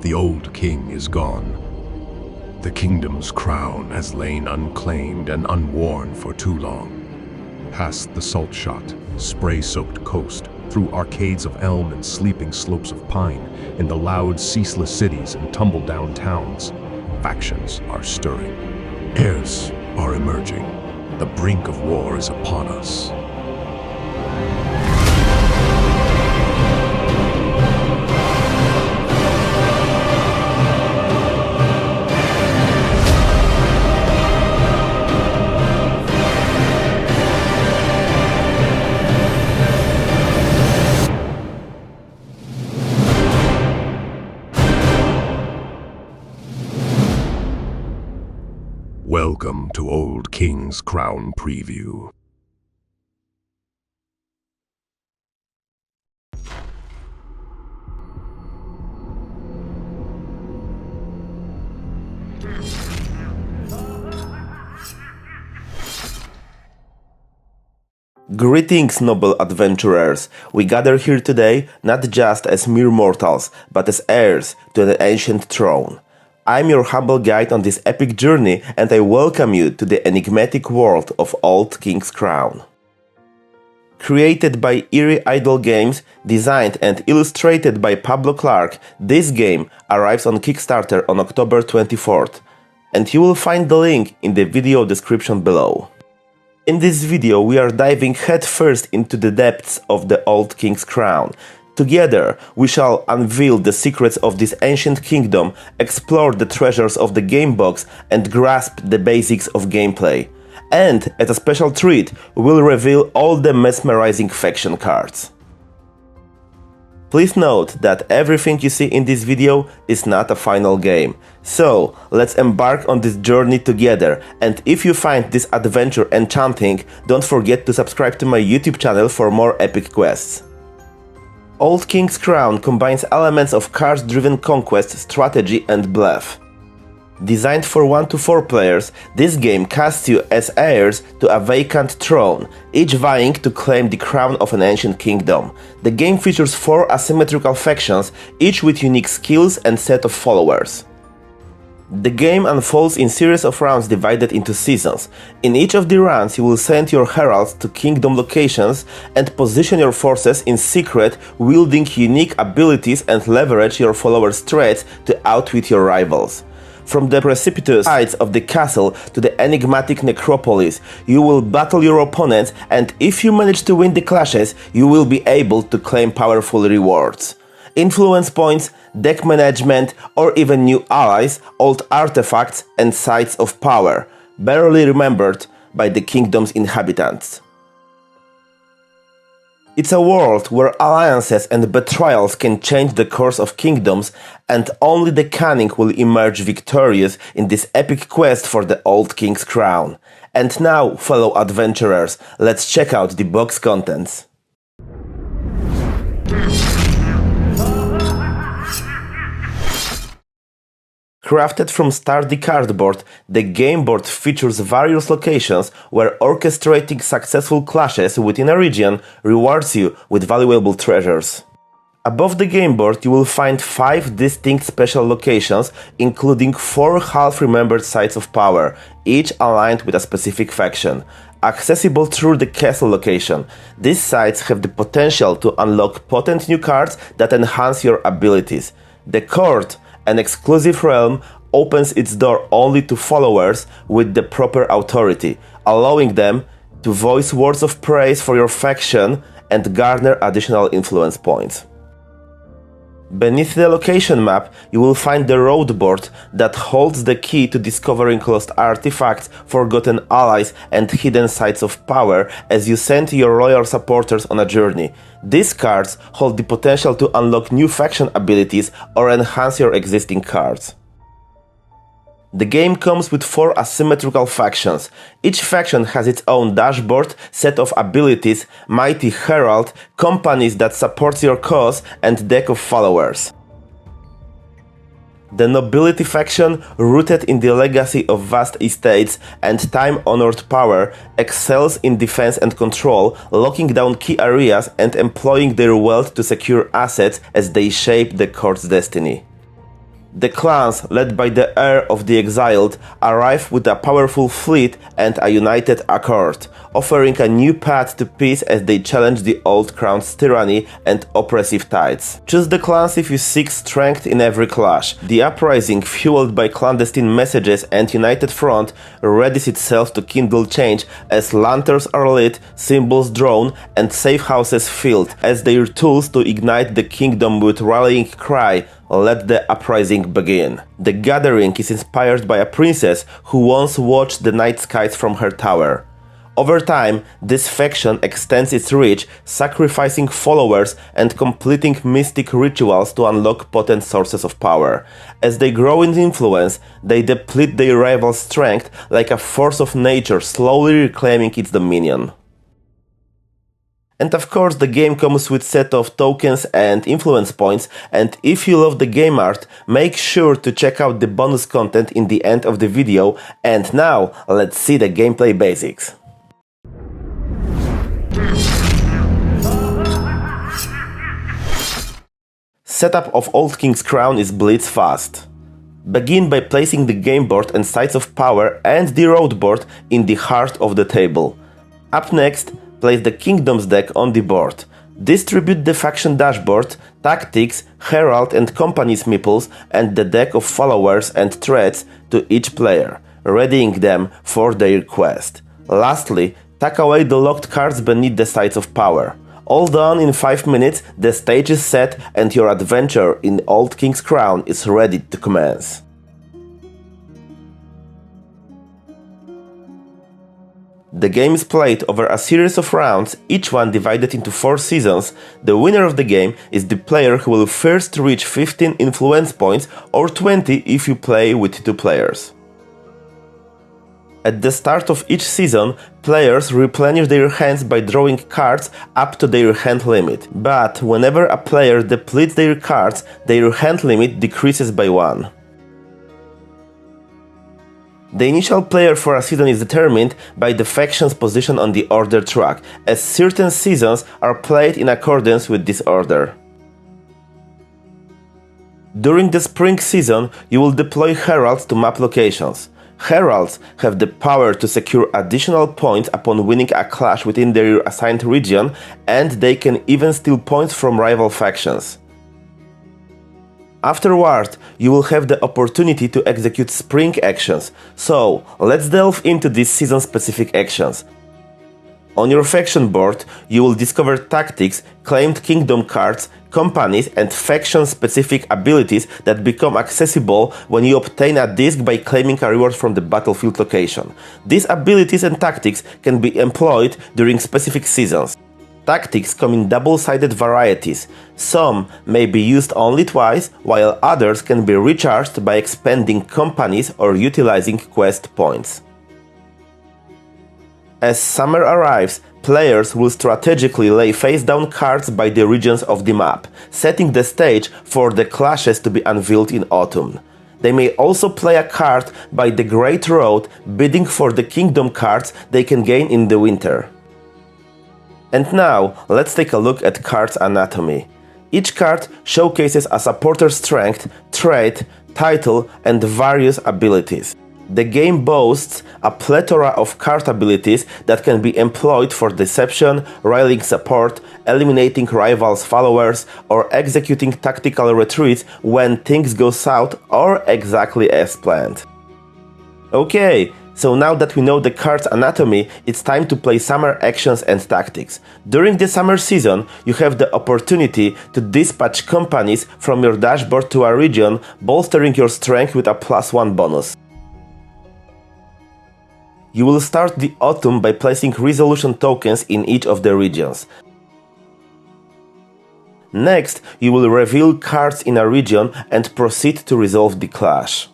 the old king is gone. The kingdom's crown has lain unclaimed and unworn for too long. Past the salt-shot, spray-soaked coast, through arcades of elm and sleeping slopes of pine, in the loud, ceaseless cities and tumble-down towns, factions are stirring. Heirs are emerging. The brink of war is upon us. Welcome to Old King's Crown Preview. Greetings, noble adventurers! We gather here today not just as mere mortals, but as heirs to the ancient throne. I'm your humble guide on this epic journey, and I welcome you to the enigmatic world of Old King's Crown. Created by Eerie Idol Games, designed and illustrated by Pablo Clark, this game arrives on Kickstarter on October 24th, and you will find the link in the video description below. In this video, we are diving headfirst into the depths of the Old King's Crown. Together, we shall unveil the secrets of this ancient kingdom, explore the treasures of the game box, and grasp the basics of gameplay. And, as a special treat, we'll reveal all the mesmerizing faction cards. Please note that everything you see in this video is not a final game. So, let's embark on this journey together, and if you find this adventure enchanting, don't forget to subscribe to my YouTube channel for more epic quests. Old King's Crown combines elements of card-driven conquest, strategy, and bluff. Designed for 1 to 4 players, this game casts you as heirs to a vacant throne, each vying to claim the crown of an ancient kingdom. The game features 4 asymmetrical factions, each with unique skills and set of followers. The game unfolds in series of rounds divided into seasons. In each of the rounds, you will send your heralds to kingdom locations and position your forces in secret, wielding unique abilities and leverage your followers' traits to outwit your rivals. From the precipitous heights of the castle to the enigmatic necropolis, you will battle your opponents, and if you manage to win the clashes, you will be able to claim powerful rewards. Influence points, deck management, or even new allies, old artifacts, and sites of power, barely remembered by the kingdom's inhabitants. It's a world where alliances and betrayals can change the course of kingdoms, and only the cunning will emerge victorious in this epic quest for the Old King's Crown. And now, fellow adventurers, let's check out the box contents. Crafted from sturdy cardboard, the game board features various locations where orchestrating successful clashes within a region rewards you with valuable treasures. Above the game board, you will find 5 distinct special locations, including 4 half-remembered sites of power, each aligned with a specific faction. Accessible through the castle location, these sites have the potential to unlock potent new cards that enhance your abilities. The court, an exclusive realm, opens its door only to followers with the proper authority, allowing them to voice words of praise for your faction and garner additional influence points. Beneath the location map, you will find the road board that holds the key to discovering lost artifacts, forgotten allies, and hidden sites of power as you send your loyal supporters on a journey. These cards hold the potential to unlock new faction abilities or enhance your existing cards. The game comes with 4 asymmetrical factions. Each faction has its own dashboard, set of abilities, mighty herald, companies that support your cause, and deck of followers. The nobility faction, rooted in the legacy of vast estates and time-honored power, excels in defense and control, locking down key areas and employing their wealth to secure assets as they shape the court's destiny. The clans, led by the heir of the exiled, arrive with a powerful fleet and a united accord, offering a new path to peace as they challenge the old crown's tyranny and oppressive tides. Choose the clans if you seek strength in every clash. The uprising, fueled by clandestine messages and united front, readies itself to kindle change as lanterns are lit, symbols drawn, and safe houses filled as their tools to ignite the kingdom with rallying cry, "Let the uprising begin." The gathering is inspired by a princess who once watched the night skies from her tower. Over time, this faction extends its reach, sacrificing followers and completing mystic rituals to unlock potent sources of power. As they grow in influence, they deplete their rival's strength like a force of nature slowly reclaiming its dominion. And of course, the game comes with a set of tokens and influence points, and if you love the game art, make sure to check out the bonus content in the end of the video. And now, let's see the gameplay basics. Setup of Old King's Crown is blitz fast. Begin by placing the game board and sites of power and the road board in the heart of the table. Up next, place the Kingdoms deck on the board. Distribute the faction dashboard, tactics, herald and company's meeples, and the deck of followers and threats to each player, readying them for their quest. Lastly, tuck away the locked cards beneath the sites of power. All done in 5 minutes, the stage is set and your adventure in Old King's Crown is ready to commence. The game is played over a series of rounds, each one divided into 4 seasons. The winner of the game is the player who will first reach 15 influence points, or 20 if you play with 2 players. At the start of each season, players replenish their hands by drawing cards up to their hand limit. But whenever a player depletes their cards, their hand limit decreases by 1. The initial player for a season is determined by the faction's position on the order track, as certain seasons are played in accordance with this order. During the spring season, you will deploy heralds to map locations. Heralds have the power to secure additional points upon winning a clash within their assigned region, and they can even steal points from rival factions. Afterward, you will have the opportunity to execute spring actions, so let's delve into these season-specific actions. On your faction board, you will discover tactics, claimed kingdom cards, companies, and faction-specific abilities that become accessible when you obtain a disc by claiming a reward from the battlefield location. These abilities and tactics can be employed during specific seasons. Tactics come in double-sided varieties. Some may be used only twice, while others can be recharged by expanding companies or utilizing quest points. As summer arrives, players will strategically lay face-down cards by the regions of the map, setting the stage for the clashes to be unveiled in autumn. They may also play a card by the Great Road, bidding for the kingdom cards they can gain in the winter. And now, let's take a look at cards anatomy. Each card showcases a supporter's strength, trait, title, and various abilities. The game boasts a plethora of card abilities that can be employed for deception, rallying support, eliminating rivals' followers, or executing tactical retreats when things go south or exactly as planned. Okay, so now that we know the card's anatomy, it's time to play summer actions and tactics. During the summer season, you have the opportunity to dispatch companies from your dashboard to a region, bolstering your strength with a +1 bonus. You will start the autumn by placing resolution tokens in each of the regions. Next, you will reveal cards in a region and proceed to resolve the clash.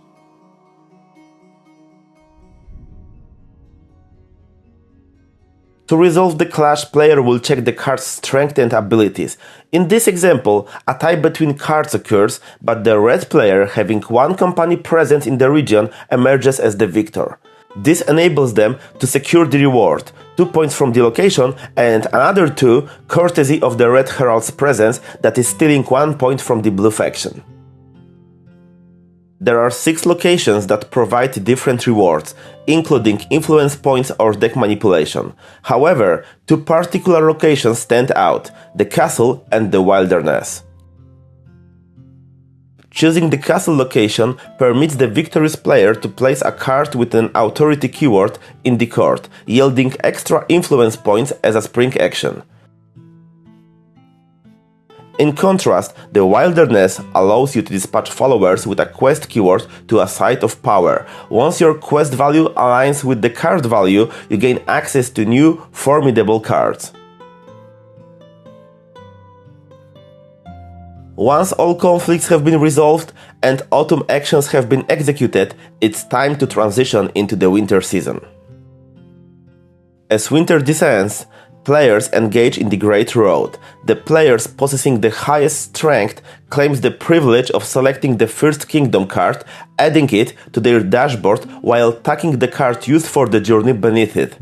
To resolve the clash, player will check the card's strength and abilities. In this example, a tie between cards occurs, but the red player, having one company present in the region, emerges as the victor. This enables them to secure the reward, 2 points from the location and another 2 courtesy of the red herald's presence that is stealing 1 point from the blue faction. There are 6 locations that provide different rewards, including influence points or deck manipulation. However, 2 particular locations stand out: the castle and the wilderness. Choosing the castle location permits the victorious player to place a card with an authority keyword in the court, yielding extra influence points as a spring action. In contrast, the wilderness allows you to dispatch followers with a quest keyword to a site of power. Once your quest value aligns with the card value, you gain access to new, formidable cards. Once all conflicts have been resolved and autumn actions have been executed, it's time to transition into the winter season. As winter descends, players engage in the Great Road. The players possessing the highest strength claims the privilege of selecting the first kingdom card, adding it to their dashboard while tagging the card used for the journey beneath it.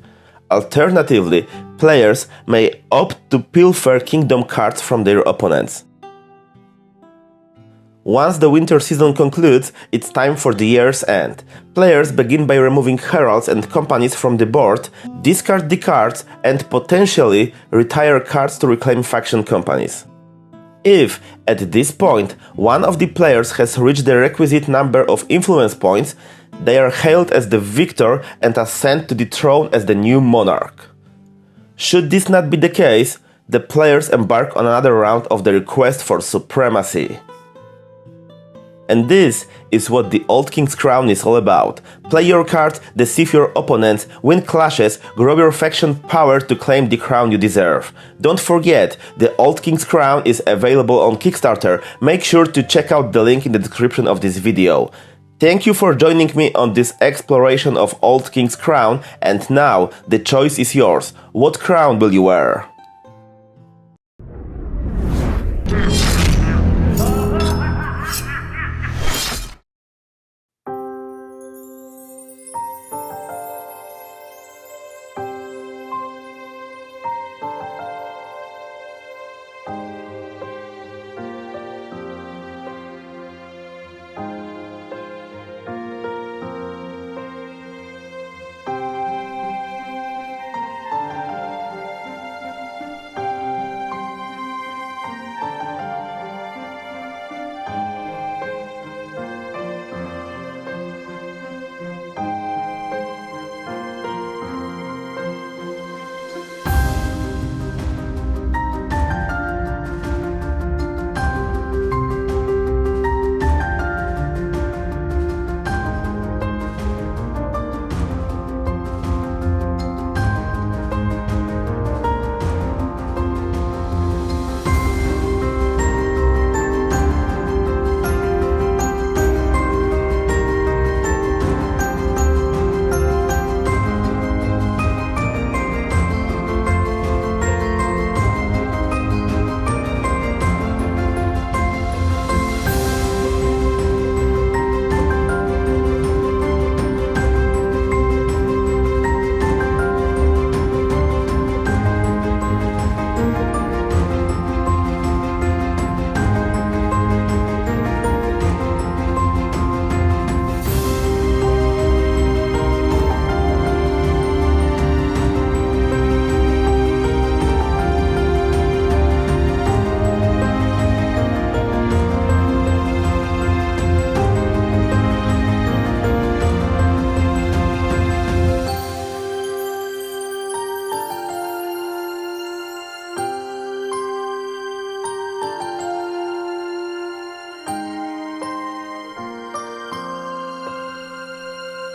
Alternatively, players may opt to pilfer kingdom cards from their opponents. Once the winter season concludes, it's time for the year's end. Players begin by removing heralds and companies from the board, discard the cards, and potentially retire cards to reclaim faction companies. If, at this point, one of the players has reached the requisite number of influence points, they are hailed as the victor and ascend to the throne as the new monarch. Should this not be the case, the players embark on another round of the quest for supremacy. And this is what the Old King's Crown is all about. Play your cards, deceive your opponents, win clashes, grow your faction power to claim the crown you deserve. Don't forget, the Old King's Crown is available on Kickstarter. Make sure to check out the link in the description of this video. Thank you for joining me on this exploration of Old King's Crown, and now the choice is yours. What crown will you wear?